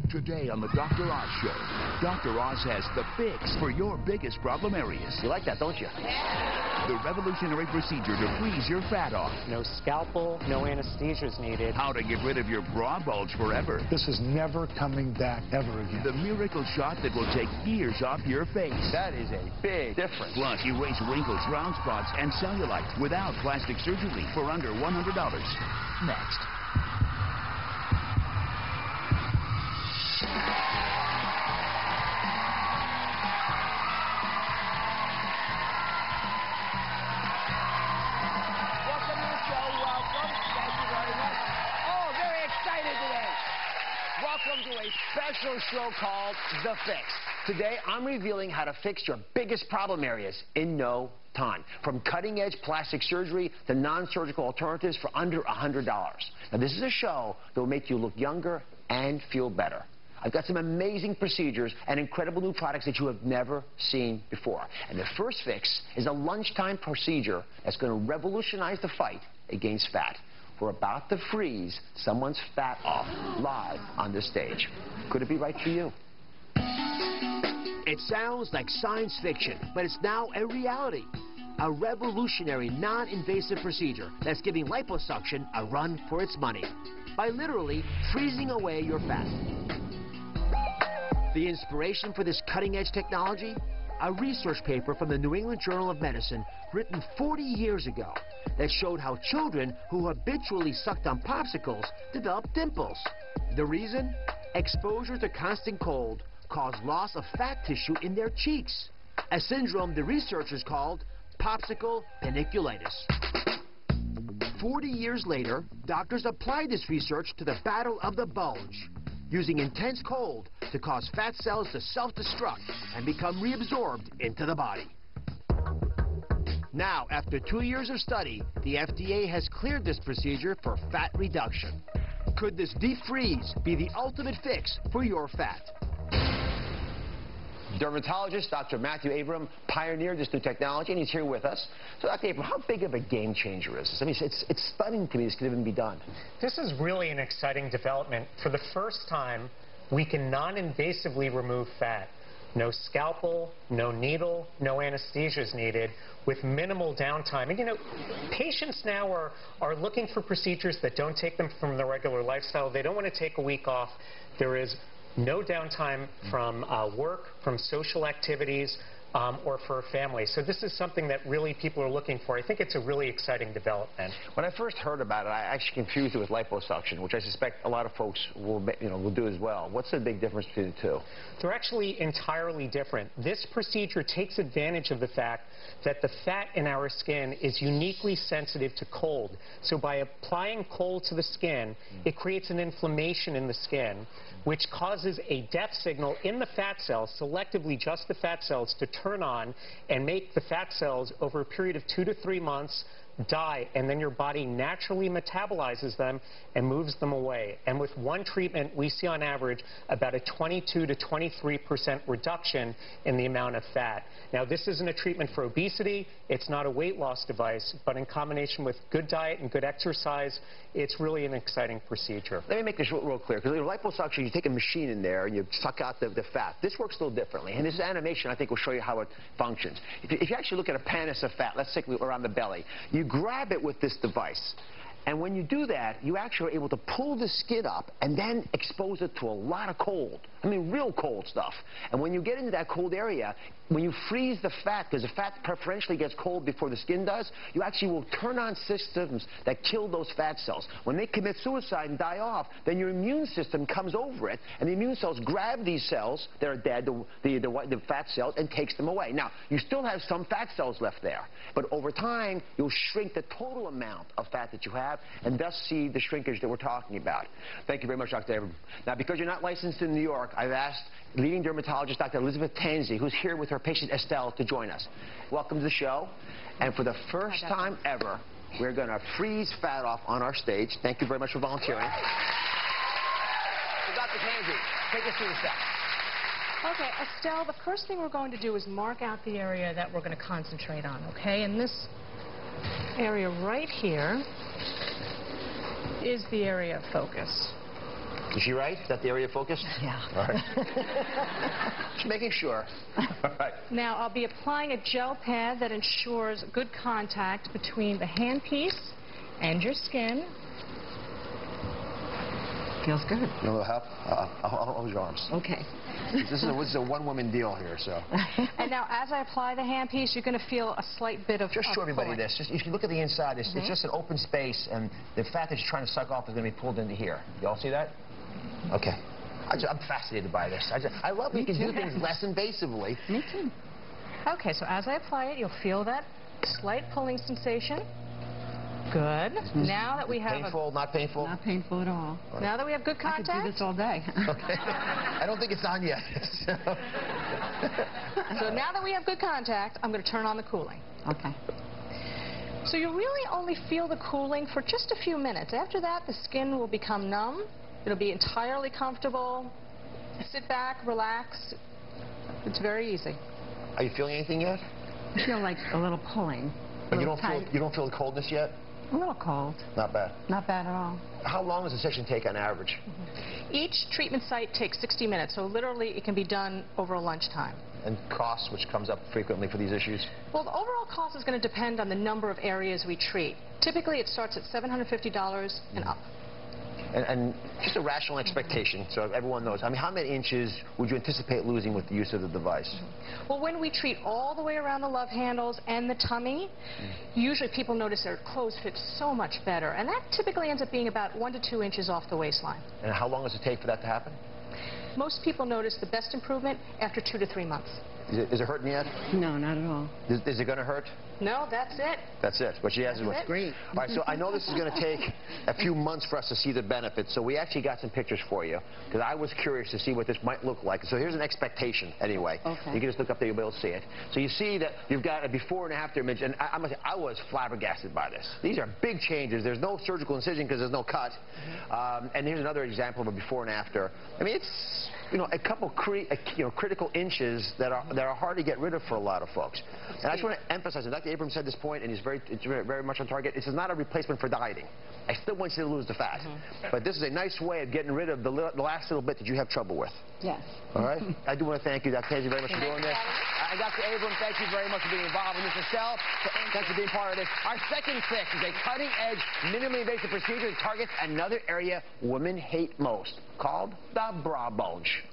Today on the Dr. Oz Show, Dr. Oz has the fix for your biggest problem areas. You like that, don't you? The revolutionary procedure to freeze your fat off. No scalpel, no anesthesia is needed. How to get rid of your bra bulge forever. This is never coming back ever again. The miracle shot that will take years off your face. That is a big difference. Plus, erase wrinkles, round spots, and cellulite without plastic surgery for under $100. Next. Welcome to a special show called The Fix. Today, I'm revealing how to fix your biggest problem areas in no time. From cutting-edge plastic surgery to non-surgical alternatives for under $100. Now, this is a show that will make you look younger and feel better. I've got some amazing procedures and incredible new products that you have never seen before. And the first fix is a lunchtime procedure that's going to revolutionize the fight against fat. We're about to freeze someone's fat off live on this stage. Could it be right for you? It sounds like science fiction, but it's now a reality. A revolutionary, non-invasive procedure that's giving liposuction a run for its money by literally freezing away your fat. The inspiration for this cutting-edge technology? A research paper from the New England Journal of Medicine written 40 years ago that showed how children who habitually sucked on popsicles developed dimples. The reason? Exposure to constant cold caused loss of fat tissue in their cheeks, a syndrome the researchers called popsicle paniculitis. 40 years later, doctors applied this research to the battle of the bulge, using intense cold to cause fat cells to self-destruct and become reabsorbed into the body. Now, after 2 years of study, the FDA has cleared this procedure for fat reduction. Could this deep freeze be the ultimate fix for your fat? Dermatologist Dr. Matthew Abram pioneered this new technology, and he's here with us. So, Dr. Abram, how big of a game changer is this? I mean, it's stunning to me this could even be done. This is really an exciting development. For the first time, we can non-invasively remove fat. No scalpel, no needle, no anesthesia is needed, with minimal downtime. And, you know, patients now are looking for procedures that don't take them from their regular lifestyle. They don't want to take a week off. There is no downtime from work, from social activities, or for a family. So this is something that really people are looking for. I think it's a really exciting development. When I first heard about it, I actually confused it with liposuction, which I suspect a lot of folks will do as well. What's the big difference between the two? They're actually entirely different. This procedure takes advantage of the fact that the fat in our skin is uniquely sensitive to cold. So by applying cold to the skin, it creates an inflammation in the skin, which causes a death signal in the fat cells, selectively just the fat cells, to turn on and make the fat cells over a period of 2 to 3 months die, and then your body naturally metabolizes them and moves them away. And with one treatment, we see on average about a 22 to 23% reduction in the amount of fat. Now, this isn't a treatment for obesity. It's not a weight loss device, but in combination with good diet and good exercise, it's really an exciting procedure. Let me make this real clear, because liposuction, you take a machine in there and you suck out the fat. This works a little differently, and this animation, I think, will show you how it functions. If you actually look at a panis of fat, let's say around the belly, you grab it with this device. And when you do that, you actually are able to pull the skin up and then expose it to a lot of cold. I mean, real cold stuff. And when you get into that cold area, when you freeze the fat, because the fat preferentially gets cold before the skin does, you actually will turn on systems that kill those fat cells. When they commit suicide and die off, then your immune system comes over it, and the immune cells grab these cells that are dead, the fat cells, and takes them away. Now, you still have some fat cells left there, but over time, you'll shrink the total amount of fat that you have, and thus see the shrinkage that we're talking about. Thank you very much, Dr. Abram. Now, because you're not licensed in New York, I've asked leading dermatologist Dr. Elizabeth Tansey, who's here with her patient Estelle, to join us. Welcome to the show. And for the first time ever, we're going to freeze fat off on our stage. Thank you very much for volunteering. So, Dr. Tansey, take us through the steps. Okay, Estelle, the first thing we're going to do is mark out the area that we're going to concentrate on, okay? And this area right here is the area of focus. Is she right? Is that the area of focus? Yeah. All right. Just making sure. All right. Now, I'll be applying a gel pad that ensures good contact between the handpiece and your skin. Feels good. You want a little help? I'll hold your arms. Okay. This is a one-woman deal here, so. And now, as I apply the handpiece, you're going to feel a slight bit of Just show everybody pulling. this. If you look at the inside, it's just an open space, and the fat that you're trying to suck off is going to be pulled into here. You all see that? Okay. I'm fascinated by this. I love when you can do things less invasively. Me too. Okay, so as I apply it, you'll feel that slight pulling sensation. Good. Now that we have painful, not painful? Not painful at all. now that we have good I contact. could do this all day. Okay. I don't think it's on yet. So now that we have good contact, I'm going to turn on the cooling. Okay. So you really only feel the cooling for just a few minutes. After that, the skin will become numb. It'll be entirely comfortable. Sit back, relax. It's very easy. Are you feeling anything yet? I feel like a little pulling. But you don't feel the coldness yet? A little cold. Not bad. Not bad at all. How long does a session take on average? Each treatment site takes 60 minutes, so literally it can be done over a lunchtime. And cost, which comes up frequently for these issues? Well, the overall cost is going to depend on the number of areas we treat. Typically, it starts at $750 and up. And just a rational expectation, so everyone knows. I mean, how many inches would you anticipate losing with the use of the device? Well, when we treat all the way around the love handles and the tummy, usually people notice their clothes fit so much better. And that typically ends up being about 1 to 2 inches off the waistline. And how long does it take for that to happen? Most people notice the best improvement after 2 to 3 months. Is it hurting yet? No, not at all. Is it going to hurt? No, that's it. That's it. What she has is That's it. Great. All right, so I know this is going to take a few months for us to see the benefits, so we actually got some pictures for you, because I was curious to see what this might look like. So here's an expectation, anyway. Okay. You can just look up there, you'll be able to see it. So you see that you've got a before and after image, and I must say, I was flabbergasted by this. These are big changes. There's no surgical incision because there's no cut. And here's another example of a before and after. I mean, it's, you know, a couple critical inches that are hard to get rid of for a lot of folks. And I just want to emphasize, and Dr. Abrams said this point, and it's very much on target. This is not a replacement for dieting. I still want you to lose the fat. But this is a nice way of getting rid of the last little bit that you have trouble with. Yes. All right? I do want to thank you, Dr. Casey, very much for doing this. And Dr. Abrams, thank you very much for being involved in this. Michelle, thanks for being part of this. Our second fix is a cutting-edge, minimally invasive procedure that targets another area women hate most, called the bra bulge.